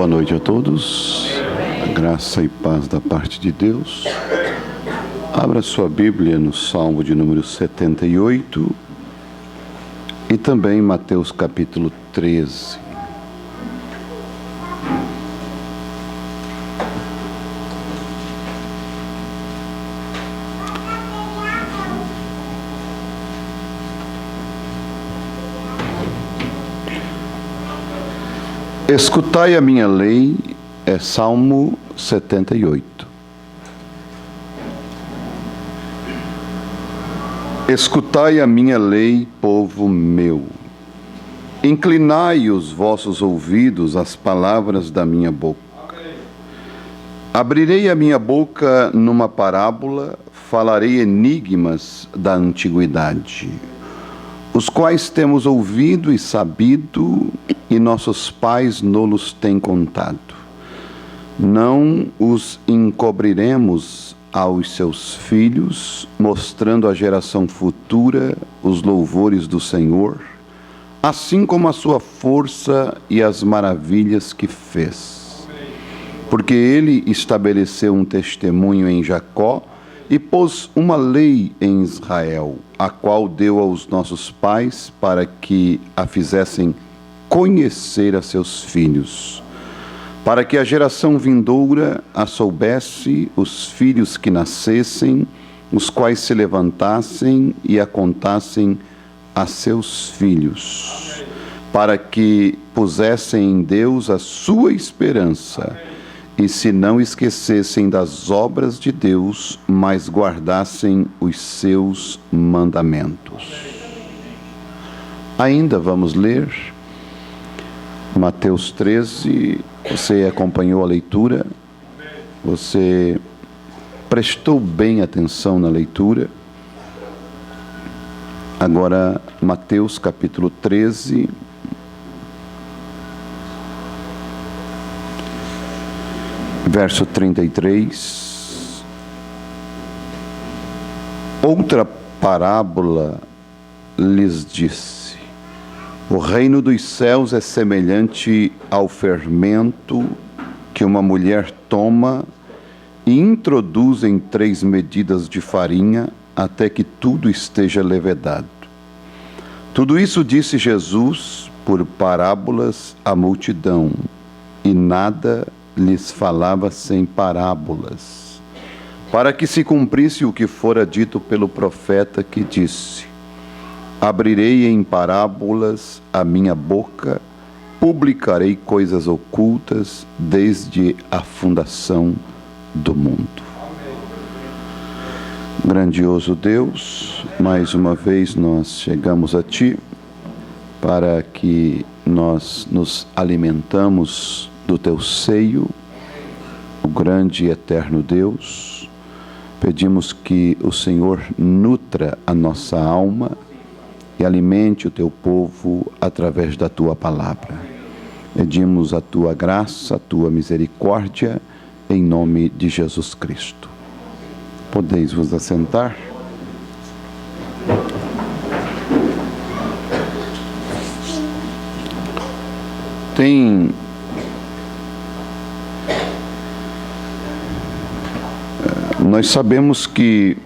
Boa noite a todos, a graça e paz da parte de Deus. Abra sua Bíblia no Salmo de número 78 e também Mateus capítulo 13. Escutai a minha lei, é Salmo 78. Escutai a minha lei, povo meu. Inclinai os vossos ouvidos às palavras da minha boca. Abrirei a minha boca numa parábola, falarei enigmas da antiguidade, os quais temos ouvido e sabido, e nossos pais nos têm contado. Não os encobriremos aos seus filhos, mostrando à geração futura os louvores do Senhor, assim como a sua força e as maravilhas que fez. Porque ele estabeleceu um testemunho em Jacó e pôs uma lei em Israel, a qual deu aos nossos pais para que a fizessem conhecer a seus filhos, para que a geração vindoura a soubesse, os filhos que nascessem, os quais se levantassem e a contassem a seus filhos, para que pusessem em Deus a sua esperança, e se não esquecessem das obras de Deus, mas guardassem os seus mandamentos. Ainda vamos ler Mateus 13, você acompanhou a leitura, você prestou bem atenção na leitura. Agora, Mateus capítulo 13, verso 33. Outra parábola lhes disse: o reino dos céus é semelhante ao fermento que uma mulher toma e introduz em 3 medidas de farinha até que tudo esteja levedado. Tudo isso disse Jesus por parábolas à multidão, e nada lhes falava sem parábolas, para que se cumprisse o que fora dito pelo profeta, que disse: abrirei em parábolas a minha boca, publicarei coisas ocultas desde a fundação do mundo. Grandioso Deus, mais uma vez nós chegamos a Ti para que nós nos alimentamos do Teu seio, o grande e eterno Deus. Pedimos que o Senhor nutra a nossa alma e alimente o Teu povo através da Tua palavra. Pedimos a Tua graça, a Tua misericórdia, em nome de Jesus Cristo. Podeis vos assentar? Nós sabemos que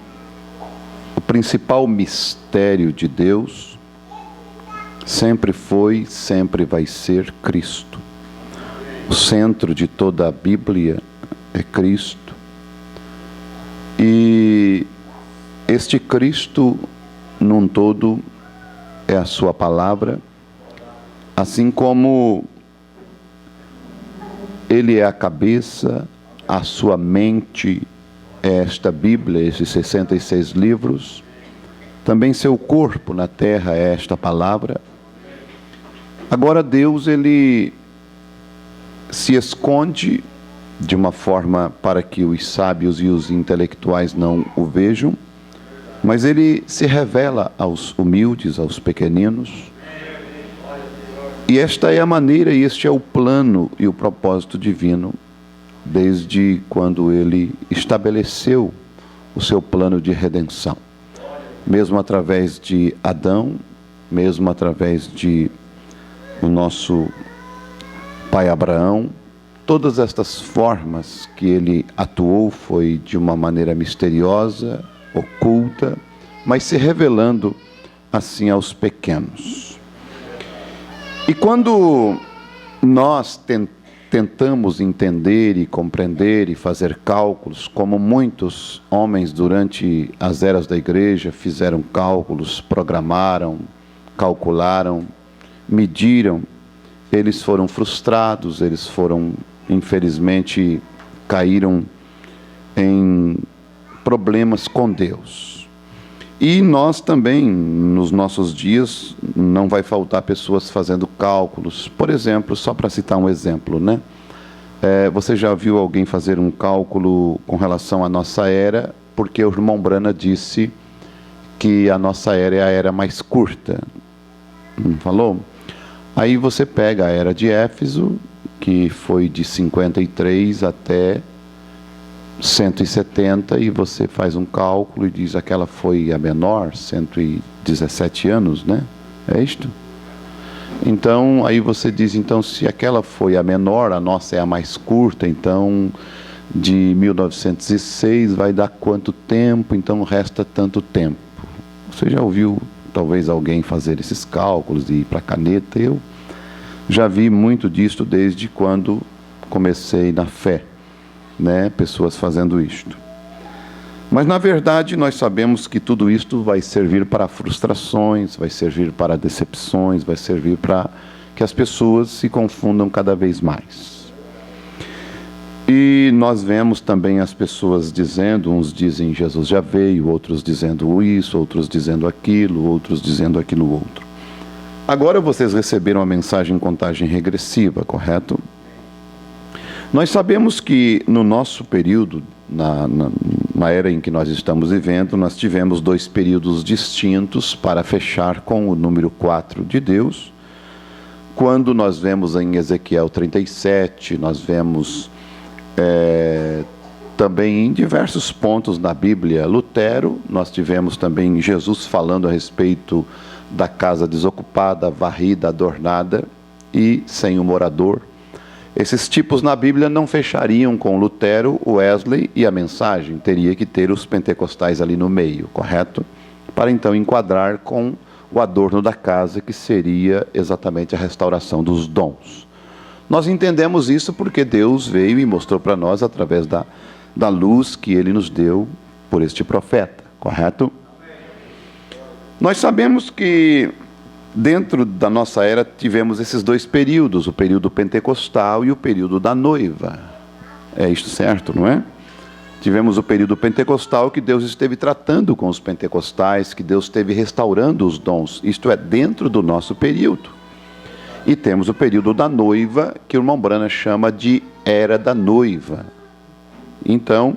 o principal mistério de Deus sempre foi, sempre vai ser Cristo. O centro de toda a Bíblia é Cristo. E este Cristo, num todo, é a sua palavra, assim como Ele é a cabeça, a sua mente é esta Bíblia, esses 66 livros, também seu corpo na terra é esta palavra. Agora Deus, Ele se esconde de uma forma para que os sábios e os intelectuais não o vejam, mas Ele se revela aos humildes, aos pequeninos. E esta é a maneira, e este é o plano e o propósito divino, desde quando Ele estabeleceu o seu plano de redenção. Mesmo através de Adão, mesmo através de o nosso pai Abraão, todas estas formas que ele atuou foi de uma maneira misteriosa, oculta, mas se revelando assim aos pequenos. E quando nós tentamos entender e compreender e fazer cálculos, como muitos homens durante as eras da igreja fizeram cálculos, programaram, calcularam, mediram, eles foram frustrados, eles foram, infelizmente, caíram em problemas com Deus. E nós também, nos nossos dias, não vai faltar pessoas fazendo cálculos. Por exemplo, só para citar um exemplo, né? Você já viu alguém fazer um cálculo com relação à nossa era, porque o irmão Brana disse que a nossa era é a era mais curta. Não falou? Aí você pega a era de Éfeso, que foi de 53 até 170, e você faz um cálculo e diz aquela foi a menor, 117 anos, né? É isto? Então, aí você diz, então, se aquela foi a menor, a nossa é a mais curta, então, de 1906 vai dar quanto tempo? Então, resta tanto tempo. Você já ouviu, talvez, alguém fazer esses cálculos e ir para a caneta? Eu já vi muito disso desde quando comecei na fé, né? Pessoas fazendo isto. Mas, na verdade, nós sabemos que tudo isto vai servir para frustrações, vai servir para decepções, vai servir para que as pessoas se confundam cada vez mais. E nós vemos também as pessoas dizendo, uns dizem Jesus já veio, outros dizendo isso, outros dizendo aquilo, outros dizendo aquilo outro. Agora vocês receberam a mensagem em contagem regressiva, correto? Nós sabemos que no nosso período, na era em que nós estamos vivendo, nós tivemos 2 períodos distintos para fechar com o número 4 de Deus. Quando nós vemos em Ezequiel 37, nós vemos também em diversos pontos na Bíblia, Lutero, nós tivemos também Jesus falando a respeito da casa desocupada, varrida, adornada e sem o morador. Esses tipos na Bíblia não fechariam com Lutero, Wesley e a mensagem. Teria que ter os pentecostais ali no meio, correto? Para então enquadrar com o adorno da casa, que seria exatamente a restauração dos dons. Nós entendemos isso porque Deus veio e mostrou para nós através da luz que Ele nos deu por este profeta, correto? Nós sabemos que dentro da nossa era tivemos esses 2 períodos, o período pentecostal e o período da noiva. É isto certo, não é? Tivemos o período pentecostal que Deus esteve tratando com os pentecostais, que Deus esteve restaurando os dons. Isto é, dentro do nosso período. E temos o período da noiva, que o irmão Brana chama de era da noiva. Então,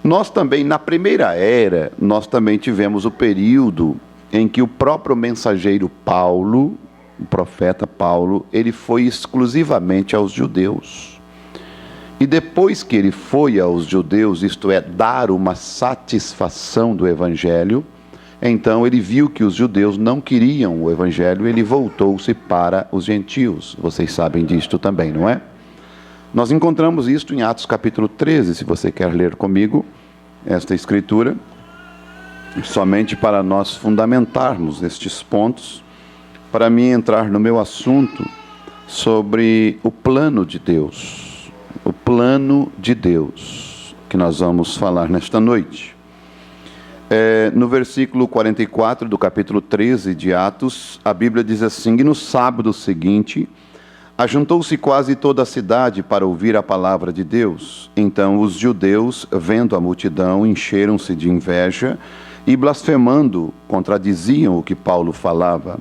nós também, na primeira era, nós também tivemos o período em que o próprio mensageiro Paulo, o profeta Paulo, ele foi exclusivamente aos judeus. E depois que ele foi aos judeus, isto é, dar uma satisfação do evangelho, então ele viu que os judeus não queriam o evangelho, ele voltou-se para os gentios. Vocês sabem disto também, não é? Nós encontramos isto em Atos capítulo 13, se você quer ler comigo esta escritura, somente para nós fundamentarmos estes pontos, para mim entrar no meu assunto sobre o plano de Deus. O plano de Deus, que nós vamos falar nesta noite. No versículo 44 do capítulo 13 de Atos, a Bíblia diz assim: e no sábado seguinte, ajuntou-se quase toda a cidade para ouvir a palavra de Deus. Então os judeus, vendo a multidão, encheram-se de inveja e, blasfemando, contradiziam o que Paulo falava.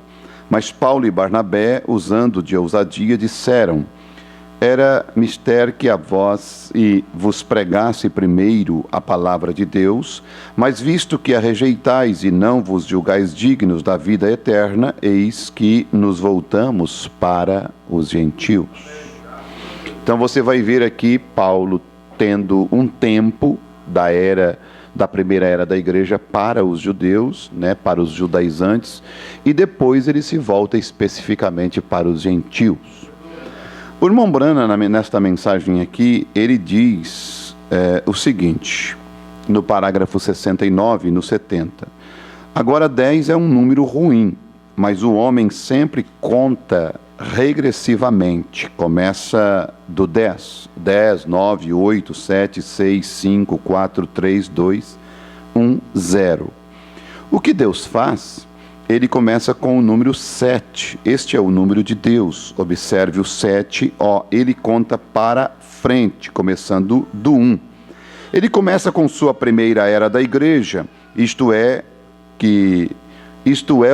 Mas Paulo e Barnabé, usando de ousadia, disseram: era mister que a vós vos pregasse primeiro a palavra de Deus, mas visto que a rejeitais e não vos julgais dignos da vida eterna, eis que nos voltamos para os gentios. Então você vai ver aqui Paulo tendo um tempo da primeira era da igreja para os judeus, né, para os judaizantes, e depois ele se volta especificamente para os gentios. O irmão Brana, nesta mensagem aqui, ele diz o seguinte, no parágrafo 69 e no 70. Agora 10 é um número ruim, mas o homem sempre conta regressivamente. Começa do 10. 10, 9, 8, 7, 6, 5, 4, 3, 2, 1, 0. O que Deus faz? Ele começa com o número 7. Este é o número de Deus. Observe o 7, ele conta para frente, começando do 1. Ele começa com sua primeira era da igreja, isto é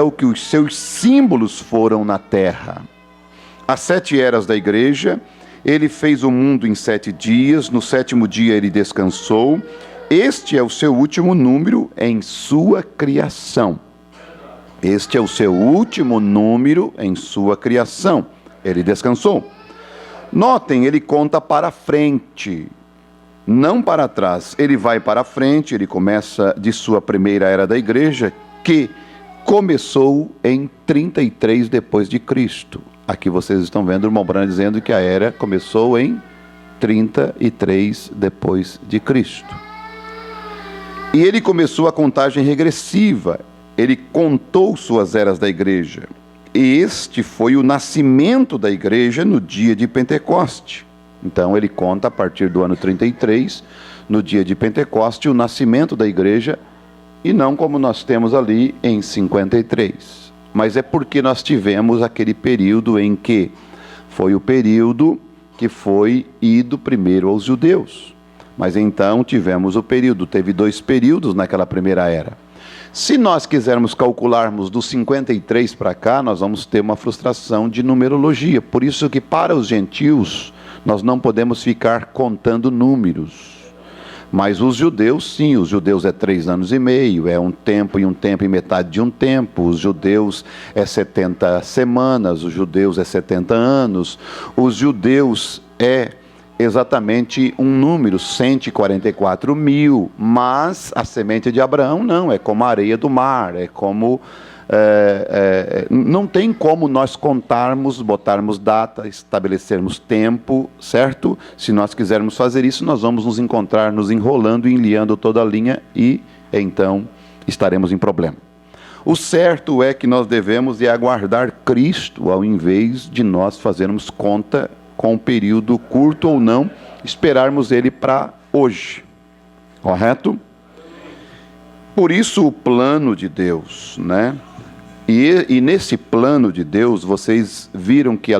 o que os seus símbolos foram na terra. As 7 eras da igreja, ele fez o mundo em 7 dias, no 7º dia ele descansou. Este é o seu último número em sua criação. Este é o seu último número em sua criação. Ele descansou. Notem, ele conta para frente, não para trás. Ele vai para frente, ele começa de sua primeira era da igreja, que começou em 33 depois de Cristo. Aqui vocês estão vendo o irmão Brana dizendo que a era começou em 33 depois de Cristo. E ele começou a contagem regressiva. Ele contou suas eras da igreja. E este foi o nascimento da igreja no dia de Pentecoste. Então ele conta a partir do ano 33, no dia de Pentecoste, o nascimento da igreja, e não como nós temos ali em 53. Mas é porque nós tivemos aquele período em que foi o período que foi ido primeiro aos judeus. Mas então teve 2 períodos naquela primeira era. Se nós quisermos calcularmos dos 53 para cá, nós vamos ter uma frustração de numerologia. Por isso que para os gentios, nós não podemos ficar contando números. Mas os judeus, sim, os judeus é 3 anos e meio, é um tempo e metade de um tempo. Os judeus é 70 semanas, os judeus é 70 anos. Os judeus é exatamente um número, 144 mil, mas a semente de Abraão não, é como a areia do mar, é como... não tem como nós contarmos, botarmos data, estabelecermos tempo, certo? Se nós quisermos fazer isso, nós vamos nos encontrar nos enrolando e enliando toda a linha e então estaremos em problema. O certo é que nós devemos aguardar Cristo ao invés de nós fazermos conta com um período curto ou não, esperarmos ele para hoje. Correto? Por isso o plano de Deus, né? E nesse plano de Deus, vocês viram que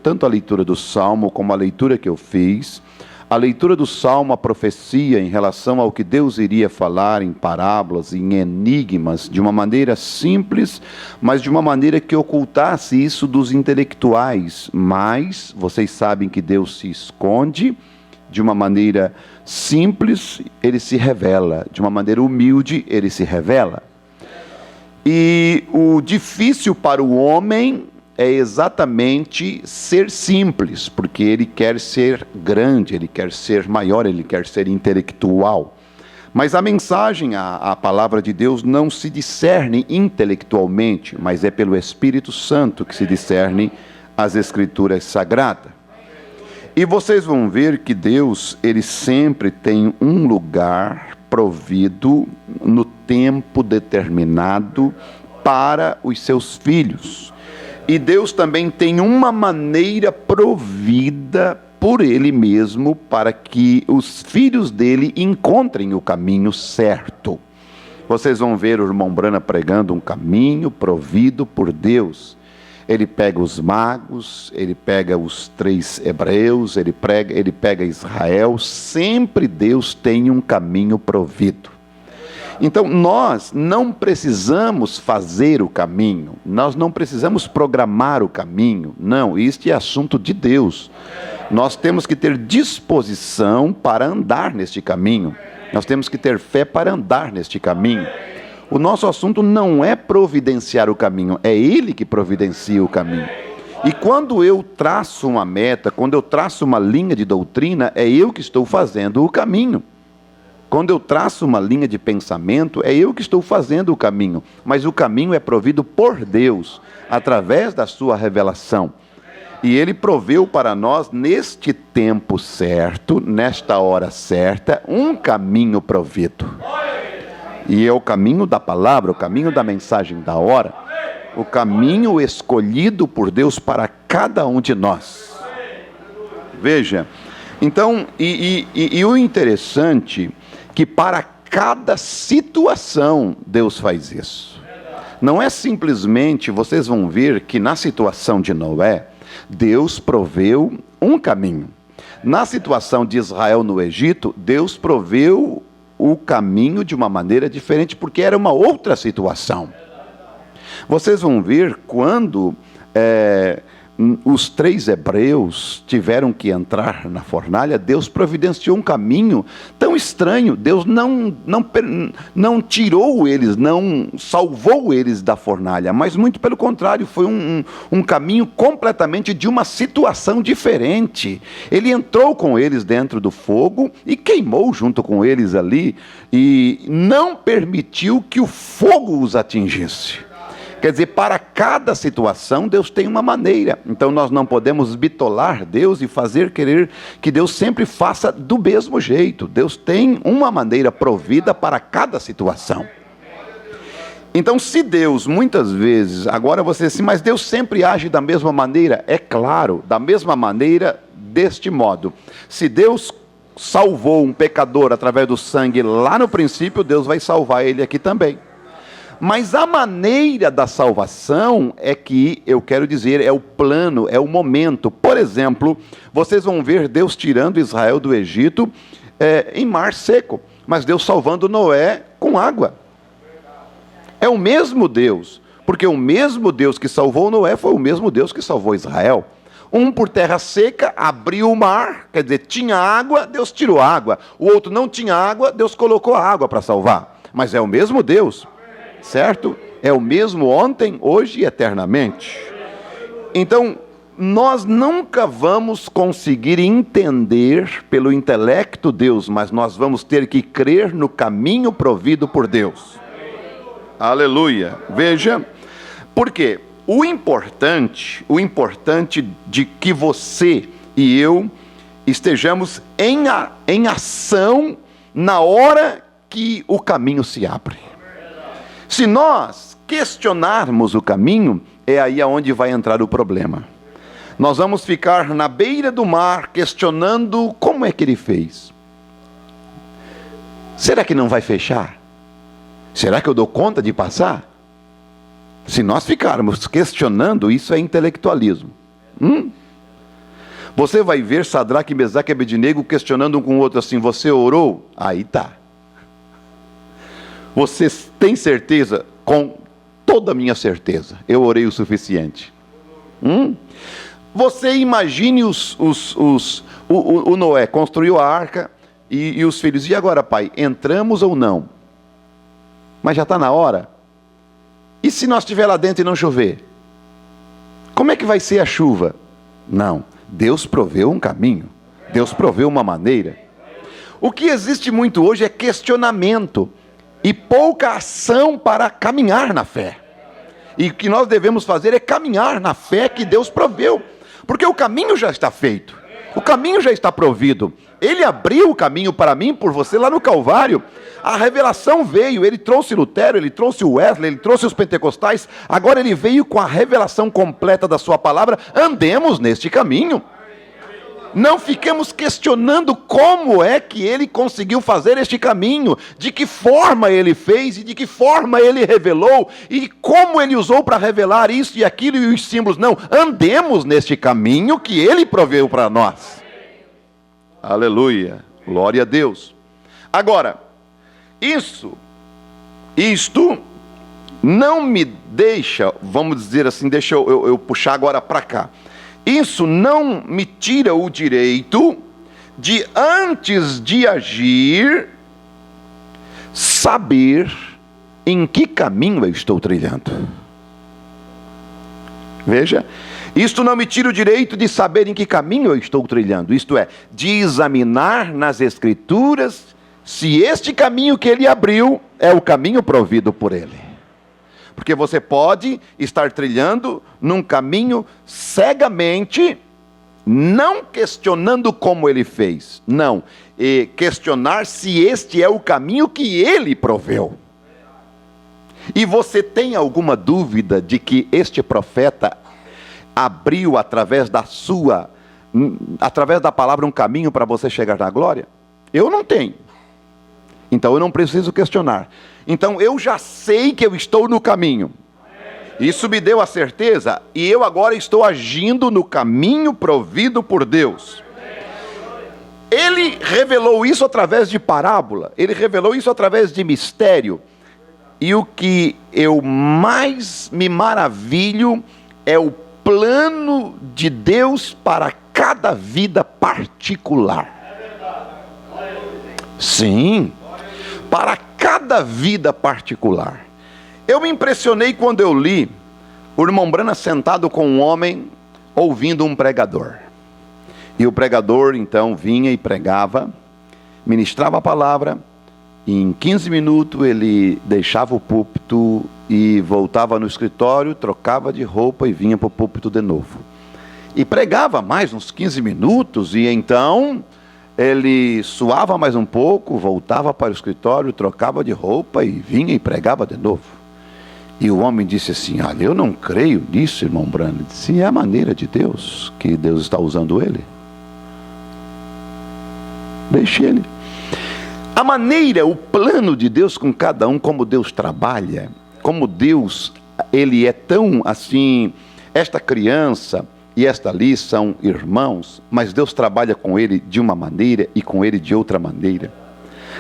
tanto a leitura do Salmo como a leitura que eu fiz, a leitura do Salmo, a profecia em relação ao que Deus iria falar em parábolas, em enigmas, de uma maneira simples, mas de uma maneira que ocultasse isso dos intelectuais. Mas vocês sabem que Deus se esconde, de uma maneira simples, ele se revela, de uma maneira humilde, ele se revela. E o difícil para o homem é exatamente ser simples, porque ele quer ser grande, ele quer ser maior, ele quer ser intelectual. Mas a mensagem, a palavra de Deus não se discerne intelectualmente, mas é pelo Espírito Santo que se discerne as Escrituras Sagradas. E vocês vão ver que Deus, ele sempre tem um lugar provido no tempo determinado para os seus filhos. E Deus também tem uma maneira provida por Ele mesmo para que os filhos dele encontrem o caminho certo. Vocês vão ver o irmão Brana pregando um caminho provido por Deus. Ele pega os magos, ele pega os 3 hebreus, ele pega Israel. Sempre Deus tem um caminho provido. Então, nós não precisamos fazer o caminho, nós não precisamos programar o caminho, não, este é assunto de Deus. Nós temos que ter disposição para andar neste caminho, nós temos que ter fé para andar neste caminho. O nosso assunto não é providenciar o caminho, é Ele que providencia o caminho. E quando eu traço uma meta, quando eu traço uma linha de doutrina, é eu que estou fazendo o caminho. Quando eu traço uma linha de pensamento, é eu que estou fazendo o caminho. Mas o caminho é provido por Deus, através da sua revelação. E Ele proveu para nós, neste tempo certo, nesta hora certa, um caminho provido. E é o caminho da palavra, o caminho da mensagem da hora, o caminho escolhido por Deus para cada um de nós. Veja, então, e o interessante, que para cada situação Deus faz isso. Não é simplesmente, vocês vão ver que na situação de Noé, Deus proveu um caminho. Na situação de Israel no Egito, Deus proveu o caminho de uma maneira diferente, porque era uma outra situação. Vocês vão ver quando os 3 hebreus tiveram que entrar na fornalha, Deus providenciou um caminho tão estranho. Deus não tirou eles, não salvou eles da fornalha, mas muito pelo contrário, foi um caminho completamente de uma situação diferente. Ele entrou com eles dentro do fogo e queimou junto com eles ali, e não permitiu que o fogo os atingisse. Quer dizer, para cada situação, Deus tem uma maneira. Então, nós não podemos bitolar Deus e fazer querer que Deus sempre faça do mesmo jeito. Deus tem uma maneira provida para cada situação. Então, se Deus, muitas vezes, agora você diz assim, mas Deus sempre age da mesma maneira? É claro, da mesma maneira, deste modo. Se Deus salvou um pecador através do sangue lá no princípio, Deus vai salvar ele aqui também. Mas a maneira da salvação é que, eu quero dizer, é o plano, é o momento. Por exemplo, vocês vão ver Deus tirando Israel do Egito em mar seco, mas Deus salvando Noé com água. É o mesmo Deus, porque o mesmo Deus que salvou Noé foi o mesmo Deus que salvou Israel. Um por terra seca, abriu o mar, quer dizer, tinha água, Deus tirou a água. O outro não tinha água, Deus colocou a água para salvar. Mas é o mesmo Deus. Certo? É o mesmo ontem, hoje e eternamente. Então, nós nunca vamos conseguir entender pelo intelecto Deus, mas nós vamos ter que crer no caminho provido por Deus. Aleluia. Veja, por quê? O importante de que você e eu estejamos em ação na hora que o caminho se abre. Se nós questionarmos o caminho, é aí aonde vai entrar o problema. Nós vamos ficar na beira do mar questionando como é que ele fez. Será que não vai fechar? Será que eu dou conta de passar? Se nós ficarmos questionando, isso é intelectualismo. Você vai ver Sadraque, Mesaque e Abednego questionando um com o outro assim, você orou? Aí tá. Você tem certeza? Com toda a minha certeza. Eu orei o suficiente. Você imagine o Noé construiu a arca e os filhos. E agora, pai, entramos ou não? Mas já está na hora. E se nós estiver lá dentro e não chover? Como é que vai ser a chuva? Não. Deus proveu um caminho. Deus proveu uma maneira. O que existe muito hoje é questionamento e pouca ação para caminhar na fé. E o que nós devemos fazer é caminhar na fé que Deus proveu. Porque o caminho já está feito. O caminho já está provido. Ele abriu o caminho para mim, por você, lá no Calvário. A revelação veio. Ele trouxe Lutero, ele trouxe o Wesley, ele trouxe os pentecostais. Agora ele veio com a revelação completa da sua palavra. Andemos neste caminho. Não fiquemos questionando como é que ele conseguiu fazer este caminho, de que forma ele fez e de que forma ele revelou e como ele usou para revelar isso e aquilo e os símbolos. Não, andemos neste caminho que ele proveu para nós. Aleluia, glória a Deus. Agora, isto não me deixa, vamos dizer assim, deixa eu puxar agora para cá. Isso não me tira o direito de, antes de agir, saber em que caminho eu estou trilhando. Veja, isto não me tira o direito de saber em que caminho eu estou trilhando. Isto é, de examinar nas Escrituras se este caminho que ele abriu é o caminho provido por ele. Porque você pode estar trilhando num caminho cegamente, não questionando como ele fez, não, e questionar se este é o caminho que ele proveu. E você tem alguma dúvida de que este profeta abriu através da palavra um caminho para você chegar na glória? Eu não tenho. Então eu não preciso questionar. Então eu já sei que eu estou no caminho. Isso me deu a certeza, e eu agora estou agindo no caminho provido por Deus. Ele revelou isso através de parábola, ele revelou isso através de mistério. E o que eu mais me maravilho é o plano de Deus para cada vida particular. Sim, para cada vida particular. Eu me impressionei quando eu li o irmão Branham sentado com um homem ouvindo um pregador. E o pregador então vinha e pregava, ministrava a palavra, e em 15 minutos ele deixava o púlpito e voltava no escritório, trocava de roupa e vinha para o púlpito de novo. E pregava mais uns 15 minutos e então ele suava mais um pouco, voltava para o escritório, trocava de roupa e vinha e pregava de novo. E o homem disse assim: olha, eu não creio nisso, irmão Branham. Ele disse: é a maneira de Deus, que Deus está usando ele. Deixe ele. A maneira, o plano de Deus com cada um, como Deus trabalha, como Deus, ele é tão assim, esta criança e esta ali são irmãos, mas Deus trabalha com ele de uma maneira e com ele de outra maneira.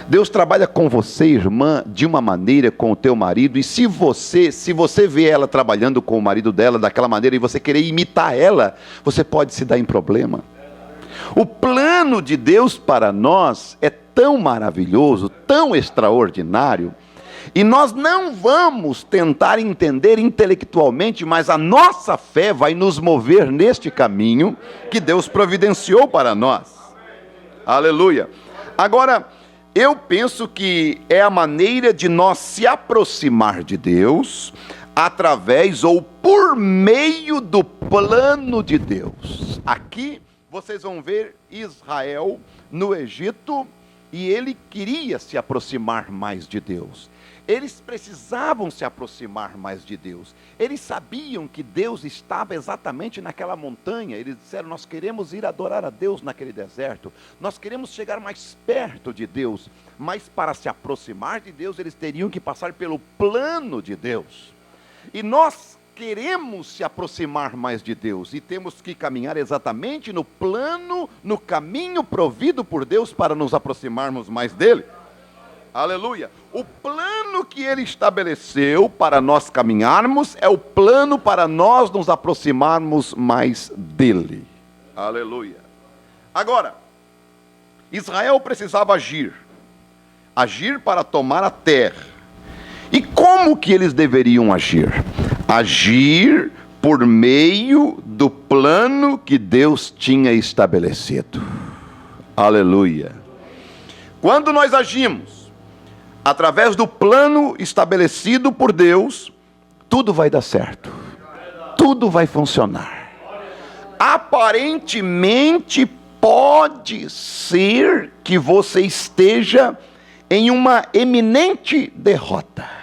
Deus trabalha com você, irmã, de uma maneira, com o teu marido, e se você vê ela trabalhando com o marido dela daquela maneira e você querer imitar ela, você pode se dar em problema. O plano de Deus para nós é tão maravilhoso, tão extraordinário, e nós não vamos tentar entender intelectualmente, mas a nossa fé vai nos mover neste caminho que Deus providenciou para nós. Aleluia. Agora, eu penso que é a maneira de nós se aproximar de Deus através ou por meio do plano de Deus. Aqui vocês vão ver Israel no Egito, e ele queria se aproximar mais de Deus. Eles precisavam se aproximar mais de Deus. Eles sabiam que Deus estava exatamente naquela montanha. Eles disseram: nós queremos ir adorar a Deus naquele deserto. Nós queremos chegar mais perto de Deus. Mas para se aproximar de Deus, eles teriam que passar pelo plano de Deus. E nós queremos se aproximar mais de Deus, e temos que caminhar exatamente no plano, no caminho provido por Deus para nos aproximarmos mais dele. Aleluia. O plano que ele estabeleceu para nós caminharmos é o plano para nós nos aproximarmos mais dele. Aleluia. Agora, Israel precisava agir para tomar a terra. E como que eles deveriam agir? Agir por meio do plano que Deus tinha estabelecido. Aleluia. Quando nós agimos através do plano estabelecido por Deus, tudo vai dar certo, tudo vai funcionar. Aparentemente pode ser que você esteja em uma eminente derrota.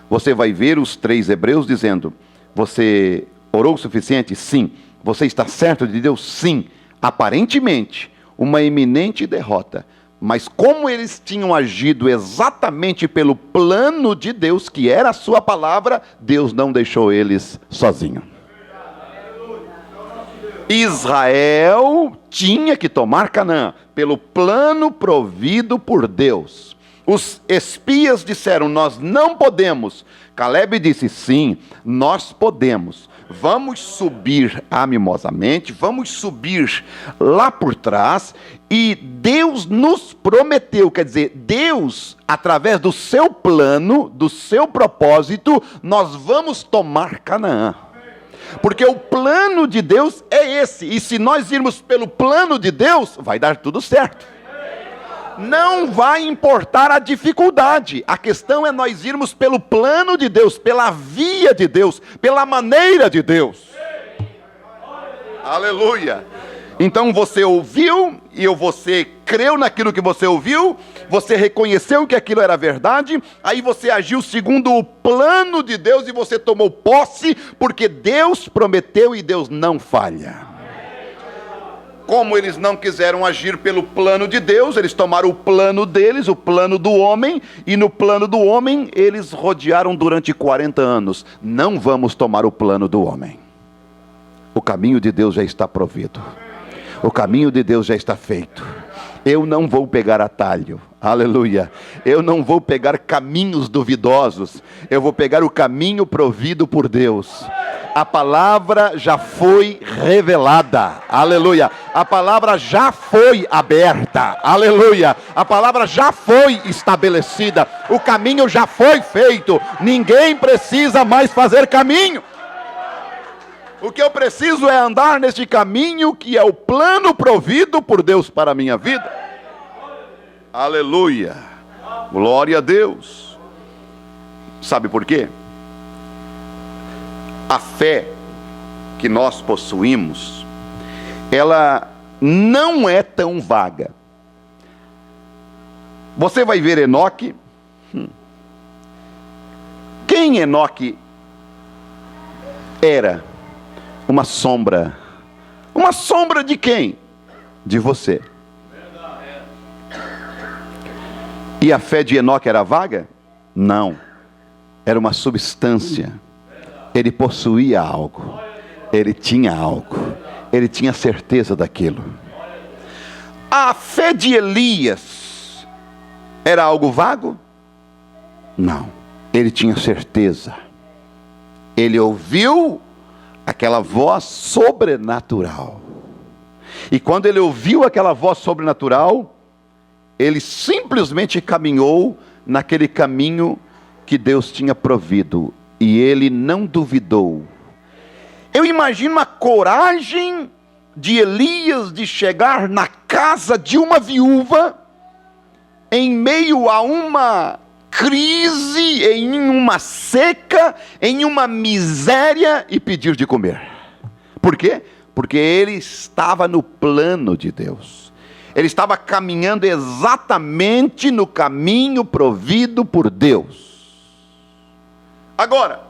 Você vai ver os 3 hebreus dizendo: você orou o suficiente? Sim. Você está certo de Deus? Sim. Aparentemente, uma eminente derrota. Mas como eles tinham agido exatamente pelo plano de Deus, que era a sua palavra, Deus não deixou eles sozinhos. Israel tinha que tomar Canaã pelo plano provido por Deus. Os espias disseram: nós não podemos. Caleb disse: sim, nós podemos. Vamos subir amimosamente, vamos subir lá por trás, e Deus nos prometeu, quer dizer, Deus, através do seu plano, do seu propósito, nós vamos tomar Canaã. Porque o plano de Deus é esse, e se nós irmos pelo plano de Deus, vai dar tudo certo. Não vai importar a dificuldade. A questão é nós irmos pelo plano de Deus, pela via de Deus, pela maneira de Deus. Aleluia. Então você ouviu e você creu naquilo que você ouviu, você reconheceu que aquilo era verdade, aí você agiu segundo o plano de Deus e você tomou posse, porque Deus prometeu e Deus não falha. Como eles não quiseram agir pelo plano de Deus, eles tomaram o plano deles, o plano do homem, e no plano do homem eles rodearam durante 40 anos. Não vamos tomar o plano do homem. O caminho de Deus já está provido. O caminho de Deus já está feito. Eu não vou pegar atalho, aleluia. Eu não vou pegar caminhos duvidosos. Eu vou pegar o caminho provido por Deus. A palavra já foi revelada, aleluia. A palavra já foi aberta, aleluia. A palavra já foi estabelecida. O caminho já foi feito. Ninguém precisa mais fazer caminho. O que eu preciso é andar neste caminho que é o plano provido por Deus para a minha vida. Aleluia. Glória a Deus. Sabe por quê? A fé que nós possuímos, ela não é tão vaga. Você vai ver Enoque. Quem Enoque era? Uma sombra. Uma sombra de quem? De você. E a fé de Enoque era vaga? Não. Era uma substância. Ele possuía algo. Ele tinha algo. Ele tinha certeza daquilo. A fé de Elias era algo vago? Não. Ele tinha certeza. Ele ouviu aquela voz sobrenatural. E quando ele ouviu aquela voz sobrenatural, ele simplesmente caminhou naquele caminho que Deus tinha provido. E ele não duvidou. Eu imagino a coragem de Elias de chegar na casa de uma viúva, em meio a uma crise, em uma seca, em uma miséria, e pedir de comer. Por quê? Porque ele estava no plano de Deus. Ele estava caminhando exatamente no caminho provido por Deus. Agora,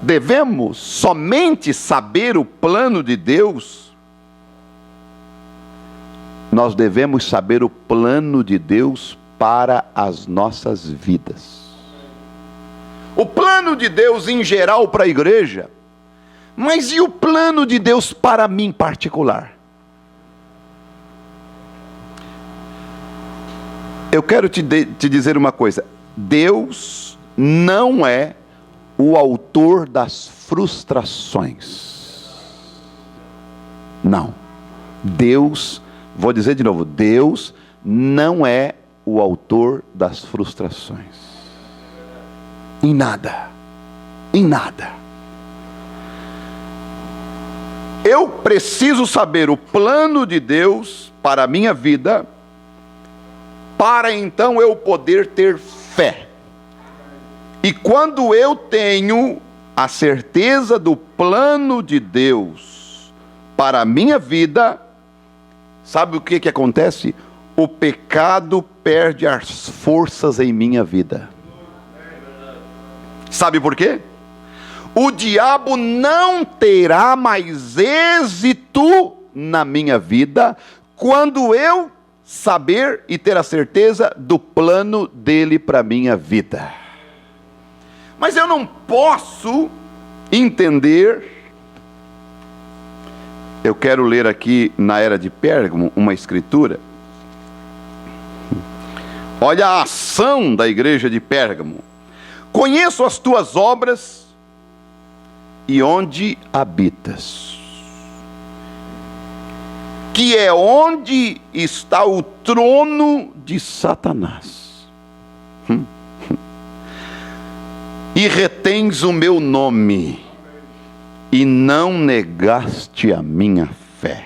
devemos somente saber o plano de Deus? Nós devemos saber o plano de Deus para as nossas vidas. O plano de Deus em geral para a igreja, mas e o plano de Deus para mim em particular? Eu quero te dizer uma coisa: Deus não é o autor das frustrações. Não. Deus, vou dizer de novo, Deus não é o autor das frustrações. Em nada. Em nada. Eu preciso saber o plano de Deus para a minha vida, para então eu poder ter fé. E quando eu tenho a certeza do plano de Deus para a minha vida, sabe o que acontece? O pecado perde as forças em minha vida. Sabe por quê? O diabo não terá mais êxito na minha vida quando eu saber e ter a certeza do plano dele para a minha vida. Mas eu não posso entender. Eu quero ler aqui na era de Pérgamo uma escritura. Olha a ação da igreja de Pérgamo. Conheço as tuas obras e onde habitas, que é onde está o trono de Satanás. E retens o meu nome, e não negaste a minha fé.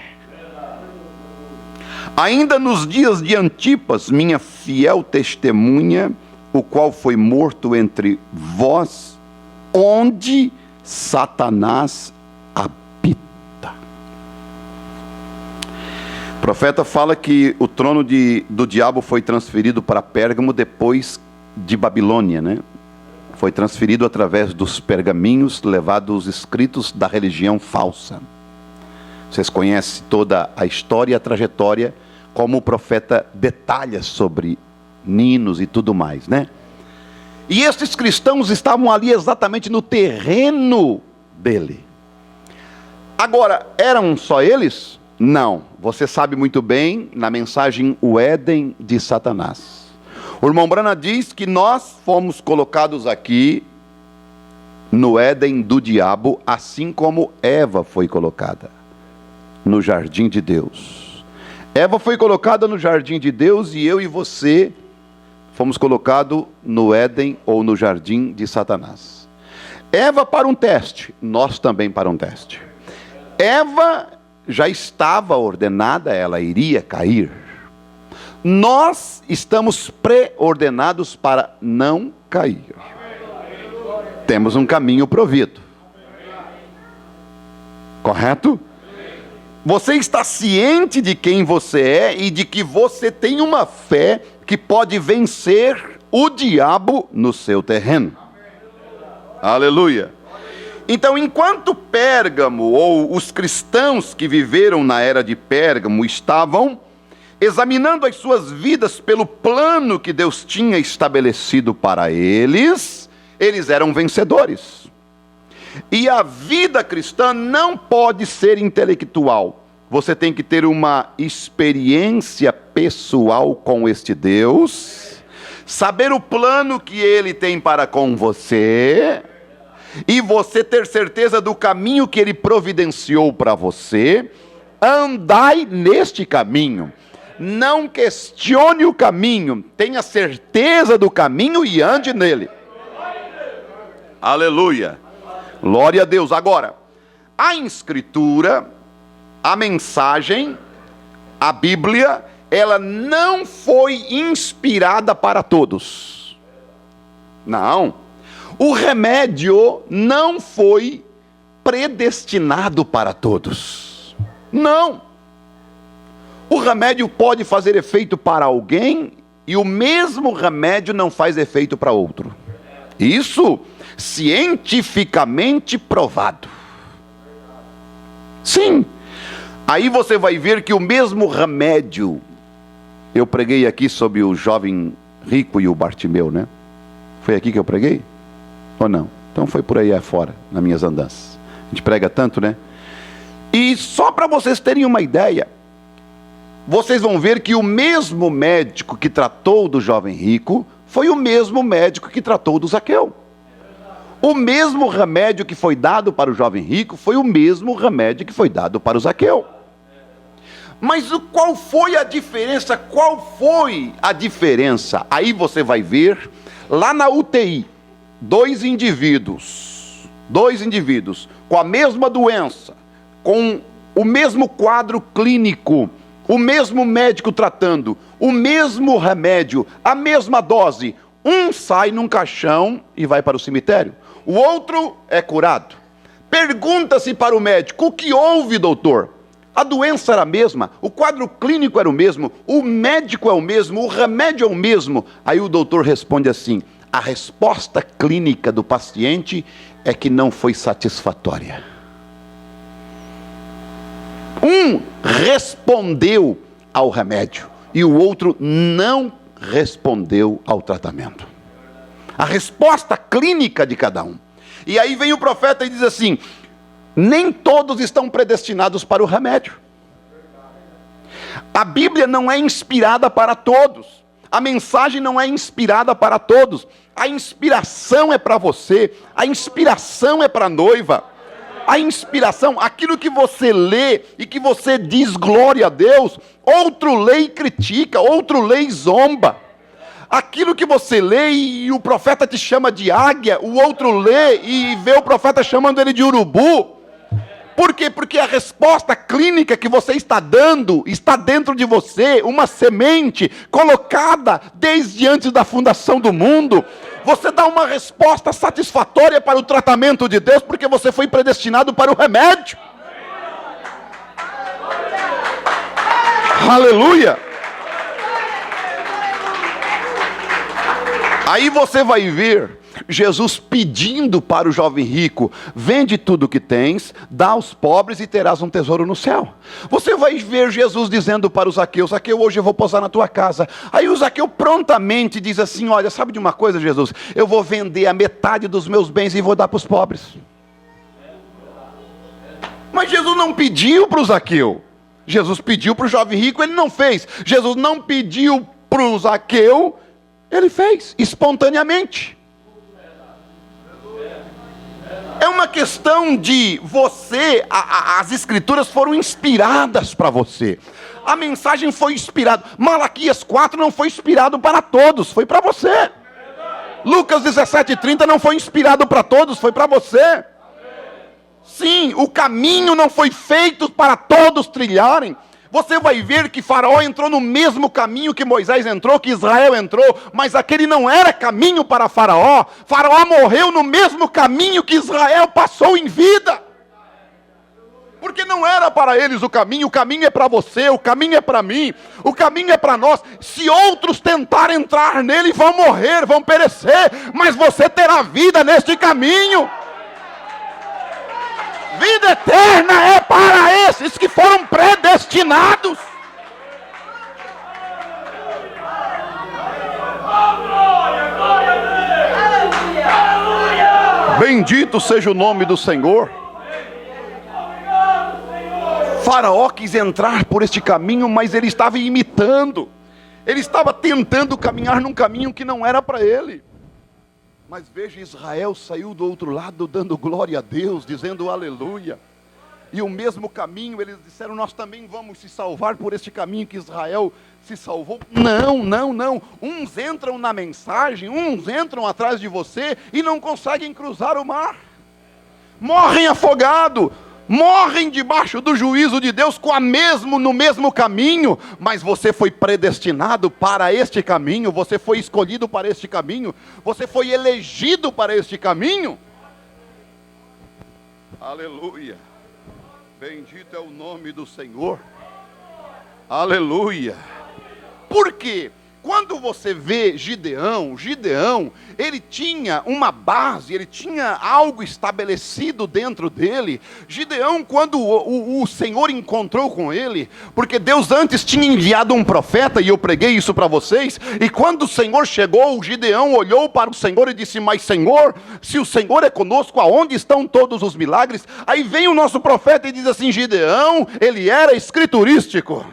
Ainda nos dias de Antipas, minha fiel testemunha, o qual foi morto entre vós, onde Satanás habita. O profeta fala que o trono do diabo foi transferido para Pérgamo depois de Babilônia, né? Foi transferido através dos pergaminhos levados escritos da religião falsa. Vocês conhecem toda a história e a trajetória, como o profeta detalha sobre Ninos e tudo mais, né? E estes cristãos estavam ali exatamente no terreno dele. Agora, eram só eles? Não. Você sabe muito bem, na mensagem O Éden de Satanás. O irmão Branham diz que nós fomos colocados aqui no Éden do diabo, assim como Eva foi colocada no jardim de Deus. Eva foi colocada no jardim de Deus e eu e você fomos colocados no Éden ou no jardim de Satanás. Eva para um teste, nós também para um teste. Eva já estava ordenada, ela iria cair. Nós estamos pré-ordenados para não cair. Temos um caminho provido. Correto? Você está ciente de quem você é e de que você tem uma fé que pode vencer o diabo no seu terreno. Aleluia. Então, enquanto Pérgamo, ou os cristãos que viveram na era de Pérgamo, estavam examinando as suas vidas pelo plano que Deus tinha estabelecido para eles, eles eram vencedores. E a vida cristã não pode ser intelectual. Você tem que ter uma experiência pessoal com este Deus, saber o plano que Ele tem para com você, e você ter certeza do caminho que Ele providenciou para você. Andai neste caminho. Não questione o caminho, tenha certeza do caminho e ande nele. Aleluia. Glória a Deus. Agora, a Escritura, a mensagem, a Bíblia, ela não foi inspirada para todos. Não. O remédio não foi predestinado para todos. Não. O remédio pode fazer efeito para alguém e o mesmo remédio não faz efeito para outro. Isso cientificamente provado. Sim. Aí você vai ver que o mesmo remédio, eu preguei aqui sobre o jovem rico e o Bartimeu, né? Foi aqui que eu preguei? Ou não? Então foi por aí afora, nas minhas andanças. A gente prega tanto, né? E só para vocês terem uma ideia, vocês vão ver que o mesmo médico que tratou do jovem rico foi o mesmo médico que tratou do Zaqueu. O mesmo remédio que foi dado para o jovem rico foi o mesmo remédio que foi dado para o Zaqueu. Mas qual foi a diferença? Qual foi a diferença? Aí você vai ver, lá na UTI, dois indivíduos com a mesma doença, com o mesmo quadro clínico, o mesmo médico tratando, o mesmo remédio, a mesma dose. Um sai num caixão e vai para o cemitério. O outro é curado. Pergunta-se para o médico: o que houve, doutor? A doença era a mesma, o quadro clínico era o mesmo, o médico é o mesmo, o remédio é o mesmo. Aí o doutor responde assim: a resposta clínica do paciente é que não foi satisfatória. Um respondeu ao remédio e o outro não respondeu ao tratamento. A resposta clínica de cada um. E aí vem o profeta e diz assim: nem todos estão predestinados para o remédio. A Bíblia não é inspirada para todos. A mensagem não é inspirada para todos. A inspiração é para você. A inspiração é para a noiva. A inspiração, aquilo que você lê e que você diz glória a Deus, outro lê e critica, outro lê e zomba. Aquilo que você lê e o profeta te chama de águia, o outro lê e vê o profeta chamando ele de urubu. Por quê? Porque a resposta clínica que você está dando está dentro de você, uma semente colocada desde antes da fundação do mundo. Você dá uma resposta satisfatória para o tratamento de Deus, porque você foi predestinado para o remédio. Aleluia! Aí você vai ver Jesus pedindo para o jovem rico: vende tudo o que tens, dá aos pobres e terás um tesouro no céu. Você vai ver Jesus dizendo para o Zaqueu: Zaqueu, hoje eu vou posar na tua casa. Aí o Zaqueu prontamente diz assim: olha, sabe de uma coisa, Jesus? Eu vou vender a metade dos meus bens e vou dar para os pobres. Mas Jesus não pediu para o Zaqueu. Jesus pediu para o jovem rico, ele não fez. Jesus não pediu para o Zaqueu, ele fez espontaneamente. É uma questão de você, as escrituras foram inspiradas para você. A mensagem foi inspirada. Malaquias 4 não foi inspirado para todos, foi para você. Lucas 17:30 não foi inspirado para todos, foi para você. Sim, o caminho não foi feito para todos trilharem. Você vai ver que Faraó entrou no mesmo caminho que Moisés entrou, que Israel entrou, mas aquele não era caminho para Faraó. Faraó morreu no mesmo caminho que Israel passou em vida. Porque não era para eles o caminho é para você, o caminho é para mim, o caminho é para nós. Se outros tentarem entrar nele, vão morrer, vão perecer, mas você terá vida neste caminho. Vida eterna é para esses que foram predestinados. Bendito seja o nome do Senhor. Faraó quis entrar por este caminho, mas ele estava imitando. Ele estava tentando caminhar num caminho que não era para ele. Mas veja, Israel saiu do outro lado dando glória a Deus, dizendo aleluia. E o mesmo caminho, eles disseram: nós também vamos se salvar por este caminho que Israel se salvou. Não, não, não. Uns entram na mensagem, uns entram atrás de você e não conseguem cruzar o mar. Morrem afogados. Morrem debaixo do juízo de Deus no mesmo caminho, mas você foi predestinado para este caminho, você foi escolhido para este caminho, você foi elegido para este caminho. Aleluia, bendito é o nome do Senhor. Aleluia. Por quê? Quando você vê Gideão, ele tinha uma base, ele tinha algo estabelecido dentro dele. Gideão, quando o Senhor encontrou com ele, porque Deus antes tinha enviado um profeta, e eu preguei isso para vocês, e quando o Senhor chegou, Gideão olhou para o Senhor e disse: mas Senhor, se o Senhor é conosco, aonde estão todos os milagres? Aí vem o nosso profeta e diz assim: Gideão, ele era escriturístico.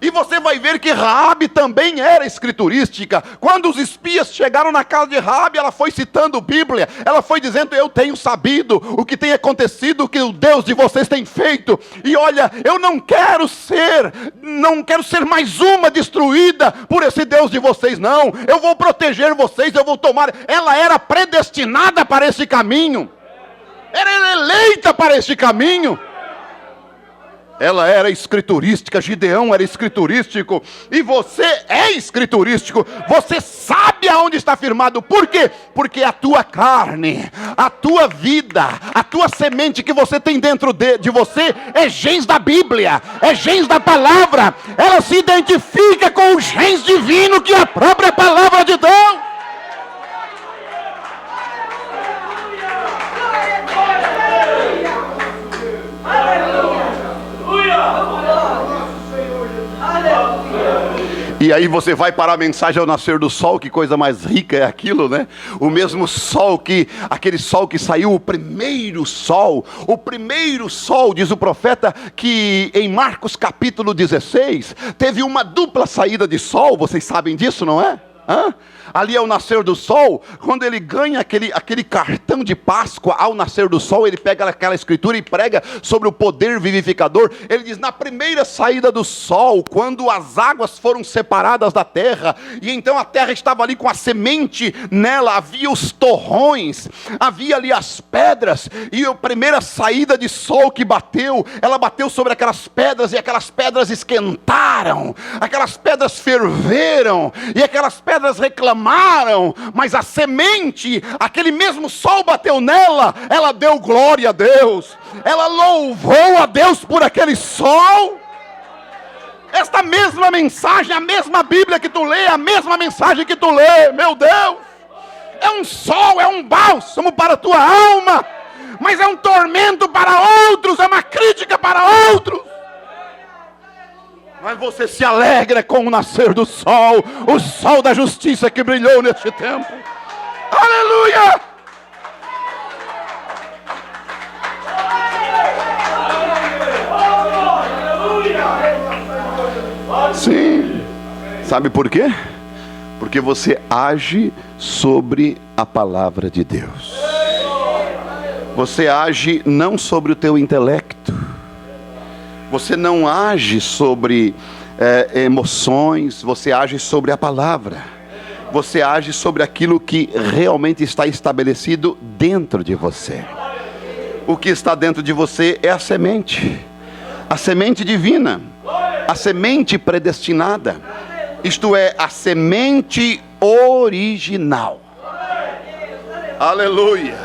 E você vai ver que Raabe também era escriturística. Quando os espias chegaram na casa de Raabe, ela foi citando Bíblia. Ela foi dizendo: eu tenho sabido o que tem acontecido, o que o Deus de vocês tem feito. E olha, eu não quero ser mais uma destruída por esse Deus de vocês, não. Eu vou proteger vocês, eu vou tomar. Ela era predestinada para esse caminho. Era eleita para este caminho. Ela era escriturística, Gideão era escriturístico, e você é escriturístico, você sabe aonde está firmado. Por quê? Porque a tua carne, a tua vida, a tua semente que você tem dentro de você é genes da Bíblia, é genes da palavra, ela se identifica com os genes divinos que é a própria palavra de Deus. E aí você vai para a mensagem ao nascer do sol, que coisa mais rica é aquilo, né? O mesmo sol aquele sol que saiu, o primeiro sol, diz o profeta, que em Marcos capítulo 16, teve uma dupla saída de sol, vocês sabem disso, não é? Ali é o nascer do sol. Quando ele ganha aquele cartão de Páscoa ao nascer do sol, ele pega aquela escritura e prega sobre o poder vivificador. Ele diz: na primeira saída do sol, quando as águas foram separadas da terra, e então a terra estava ali com a semente nela, havia os torrões, havia ali as pedras, e a primeira saída de sol que bateu, ela bateu sobre aquelas pedras, e aquelas pedras esquentaram, aquelas pedras ferveram, e aquelas pedras reclamaram, mas a semente, aquele mesmo sol bateu nela, ela deu glória a Deus, ela louvou a Deus por aquele sol. Esta mesma mensagem, a mesma Bíblia que tu lê, a mesma mensagem que tu lê, meu Deus, é um sol, é um bálsamo para a tua alma, mas é um tormento para outros, é uma crítica para outros. Mas você se alegra com o nascer do sol, o sol da justiça que brilhou neste tempo. Aleluia! Sim. Sabe por quê? Porque você age sobre a palavra de Deus. Você age não sobre o teu intelecto. Você não age sobre emoções, você age sobre a palavra. Você age sobre aquilo que realmente está estabelecido dentro de você. O que está dentro de você é a semente divina, a semente predestinada, isto é, a semente original. Aleluia!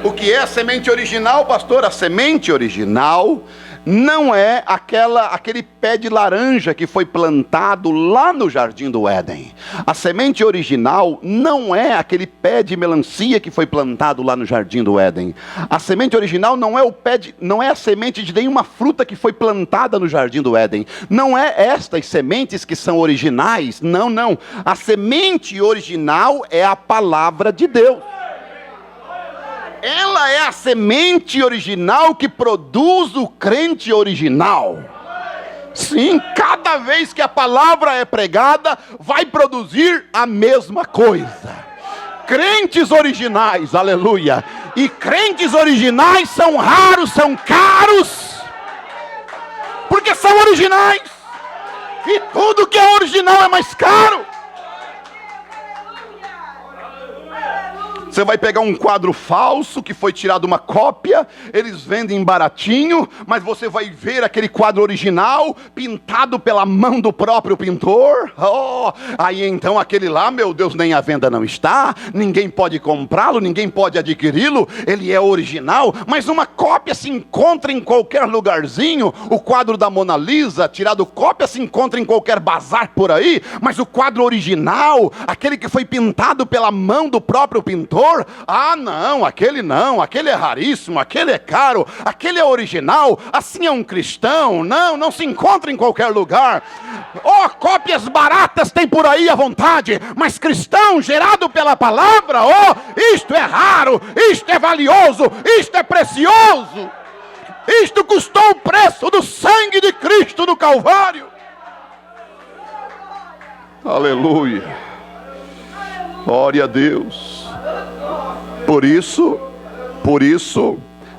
O que é a semente original, pastor? A semente original não é aquele pé de laranja que foi plantado lá no Jardim do Éden. A semente original não é aquele pé de melancia que foi plantado lá no Jardim do Éden. A semente original não é a semente de nenhuma fruta que foi plantada no Jardim do Éden. Não é estas sementes que são originais. Não, não. A semente original é a palavra de Deus. Ela é a semente original que produz o crente original. Sim, cada vez que a palavra é pregada, vai produzir a mesma coisa. Crentes originais, aleluia. E crentes originais são raros, são caros, porque são originais. E tudo que é original é mais caro. Você vai pegar um quadro falso que foi tirado uma cópia, eles vendem baratinho, mas você vai ver aquele quadro original pintado pela mão do próprio pintor. Aí então aquele lá, meu Deus, nem à venda não está, ninguém pode comprá-lo, ninguém pode adquiri-lo, ele é original, mas uma cópia se encontra em qualquer lugarzinho. O quadro da Mona Lisa, tirado cópia, se encontra em qualquer bazar por aí, mas o quadro original, aquele que foi pintado pela mão do próprio pintor, não, aquele é raríssimo, aquele é caro, aquele é original, assim é um cristão. Não se encontra em qualquer lugar. Cópias baratas tem por aí à vontade, mas cristão gerado pela palavra, isto é raro, isto é valioso, isto é precioso, isto custou o preço do sangue de Cristo no Calvário. Aleluia, glória a Deus. Por isso,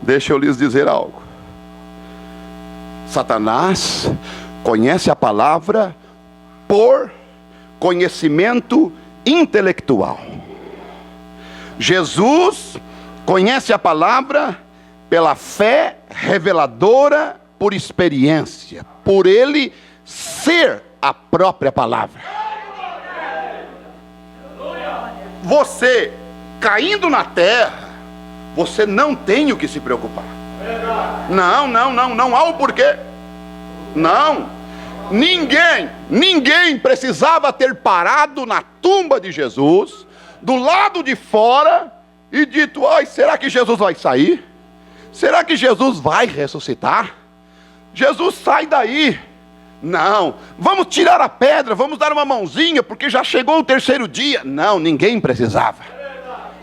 deixa eu lhes dizer algo. Satanás conhece a palavra por conhecimento intelectual. Jesus conhece a palavra pela fé reveladora, por experiência, por ele ser a própria palavra. Você caindo na terra, você não tem o que se preocupar. Não há o porquê. Não, ninguém precisava ter parado na tumba de Jesus, do lado de fora, e dito: será que Jesus vai sair? Será que Jesus vai ressuscitar? Jesus, sai daí. Não, vamos tirar a pedra, vamos dar uma mãozinha, porque já chegou o terceiro dia. Não, ninguém precisava.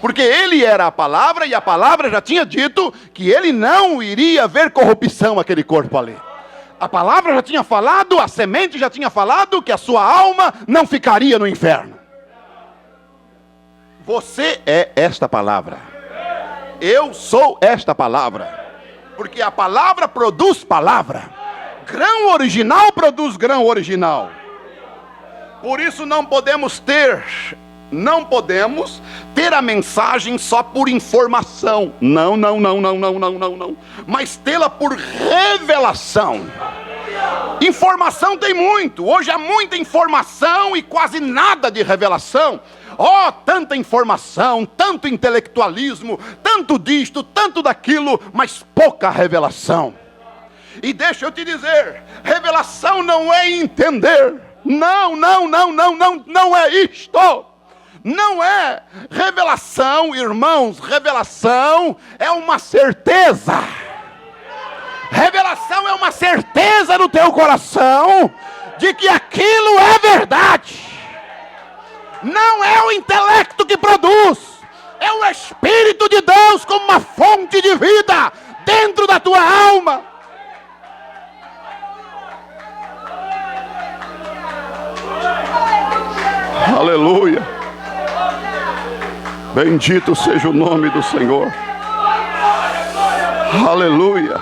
Porque ele era a palavra, e a palavra já tinha dito que ele não iria ver corrupção aquele corpo ali. A palavra já tinha falado, a semente já tinha falado que a sua alma não ficaria no inferno. Você é esta palavra. Eu sou esta palavra. Porque a palavra produz palavra. Grão original produz grão original. Por isso não podemos ter a mensagem só por informação. Não. Mas tê-la por revelação. Informação tem muito. Hoje há muita informação e quase nada de revelação. Oh, tanta informação, tanto intelectualismo, tanto disto, tanto daquilo, mas pouca revelação. E deixa eu te dizer, revelação não é entender. Não é isto. Não é. Revelação, irmãos, revelação é uma certeza. Revelação é uma certeza no teu coração de que aquilo é verdade. Não é o intelecto que produz, é o Espírito de Deus como uma fonte de vida dentro da tua alma. Aleluia. Bendito seja o nome do Senhor. Aleluia.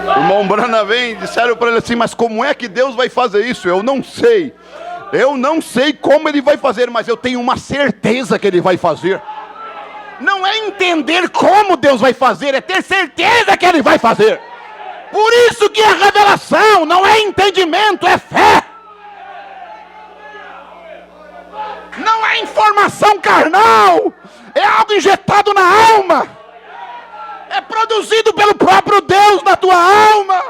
O irmão Brana vem, disseram para ele assim: mas como é que Deus vai fazer isso? Eu não sei como Ele vai fazer, mas eu tenho uma certeza que Ele vai fazer. Não é entender como Deus vai fazer, é ter certeza que Ele vai fazer. Por isso que a revelação não é entendimento, é fé. Não é informação carnal, é algo injetado na alma. É produzido pelo próprio Deus na tua alma.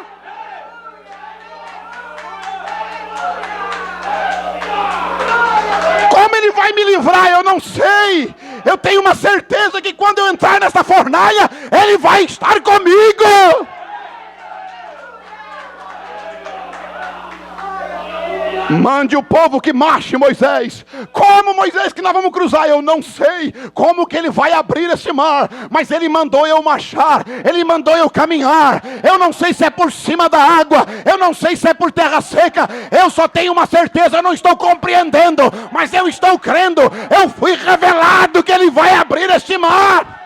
Como Ele vai me livrar, eu não sei. Eu tenho uma certeza que quando eu entrar nessa fornalha, Ele vai estar comigo. Mande o povo que marche, Moisés. Como, Moisés, que nós vamos cruzar? Eu não sei como que Ele vai abrir esse mar, mas Ele mandou eu marchar, Ele mandou eu caminhar. Eu não sei se é por cima da água, eu não sei se é por terra seca. Eu só tenho uma certeza, eu não estou compreendendo, mas eu estou crendo. Eu fui revelado que Ele vai abrir esse mar.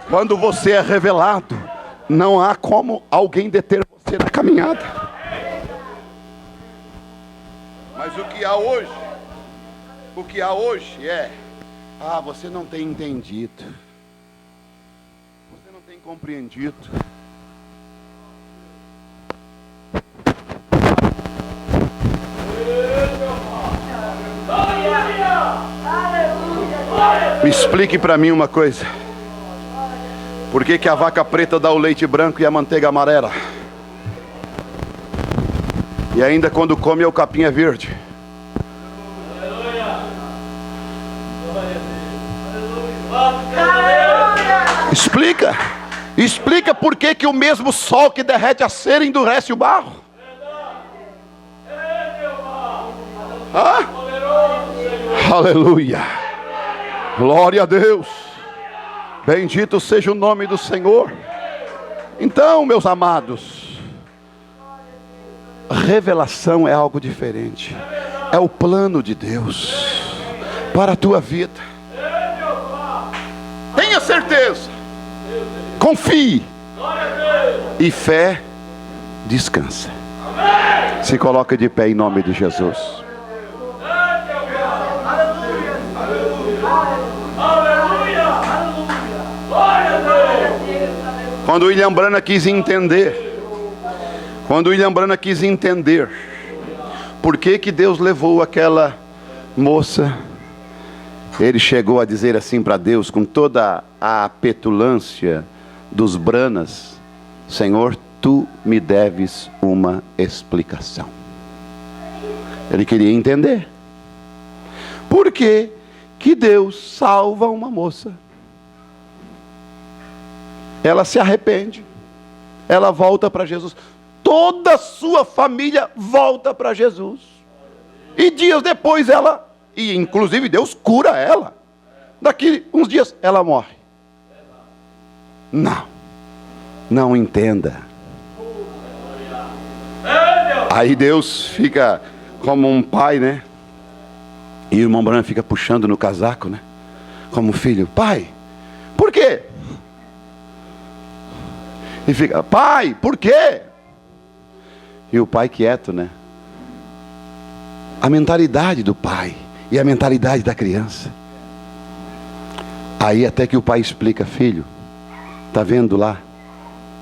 Quando você é revelado, não há como alguém deter você na caminhada. Mas o que há hoje é: você não tem entendido, você não tem compreendido. Me explique para mim uma coisa. Por que a vaca preta dá o leite branco e a manteiga amarela? E ainda quando come o capim é verde. Explica por que o mesmo sol que derrete a cera endurece o barro. Aleluia. Glória a Deus. Bendito seja o nome do Senhor. Então, meus amados, revelação é algo diferente. É o plano de Deus para a tua vida. Tenha certeza, confie, e fé descansa. Se coloca de pé em nome de Jesus. Quando William Branham quis entender por que Deus levou aquela moça, ele chegou a dizer assim para Deus, com toda a petulância dos Branas: Senhor, tu me deves uma explicação. Ele queria entender por que Deus salva uma moça. Ela se arrepende, ela volta para Jesus, toda a sua família volta para Jesus, e dias depois e inclusive Deus cura ela. Daqui uns dias ela morre. Não entenda. Aí Deus fica como um pai, né? E o irmão Branham fica puxando no casaco, né? Como um filho. Pai, por quê? E fica, pai, por quê? E o pai quieto, né? A mentalidade do pai e a mentalidade da criança. Aí até que o pai explica, filho, tá vendo lá?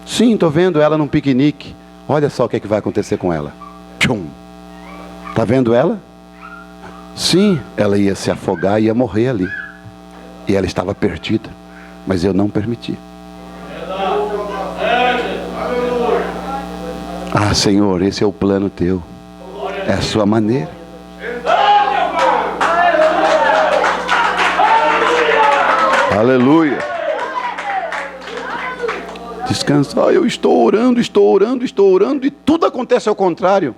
Sim, tô vendo ela num piquenique. Olha só o que é que vai acontecer com ela. Tchum. Tá vendo ela? Sim, ela ia se afogar e ia morrer ali. E ela estava perdida, mas eu não permiti. Ah, Senhor, esse é o plano teu. É a sua maneira. Aleluia. Descansa. Eu estou orando e tudo acontece ao contrário.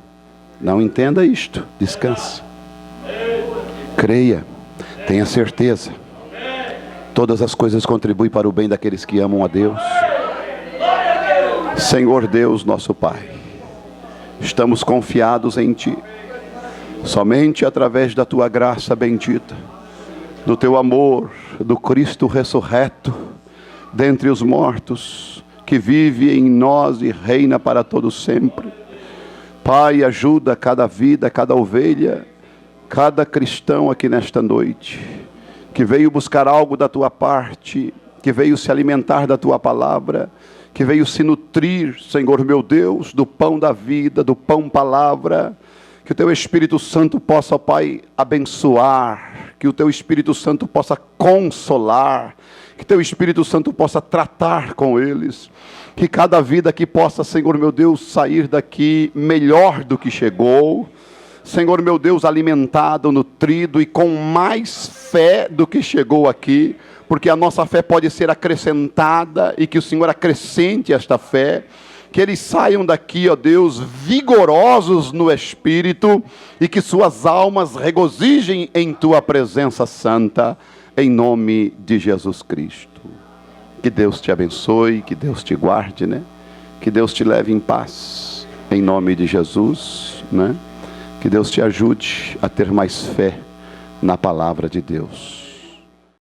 Não entenda isto. Descanse. Creia. Tenha certeza. Todas as coisas contribuem para o bem daqueles que amam a Deus. Senhor Deus, nosso Pai, estamos confiados em Ti. Somente através da Tua graça bendita, do Teu amor, do Cristo ressurreto dentre os mortos, que vive em nós e reina para todo sempre. Pai, ajuda cada vida, cada ovelha, cada cristão aqui nesta noite, que veio buscar algo da Tua parte, que veio se alimentar da Tua palavra, que veio se nutrir, Senhor meu Deus, do pão da vida, do pão palavra. Que o Teu Espírito Santo possa, Pai, abençoar, que o Teu Espírito Santo possa consolar, que Teu Espírito Santo possa tratar com eles, que cada vida que possa, Senhor meu Deus, sair daqui melhor do que chegou, Senhor meu Deus, alimentado, nutrido e com mais fé do que chegou aqui, porque a nossa fé pode ser acrescentada e que o Senhor acrescente esta fé. Que eles saiam daqui, ó Deus, vigorosos no Espírito e que suas almas regozijem em Tua presença santa, em nome de Jesus Cristo. Que Deus te abençoe, que Deus te guarde, né? Que Deus te leve em paz, em nome de Jesus, né? Que Deus te ajude a ter mais fé na palavra de Deus.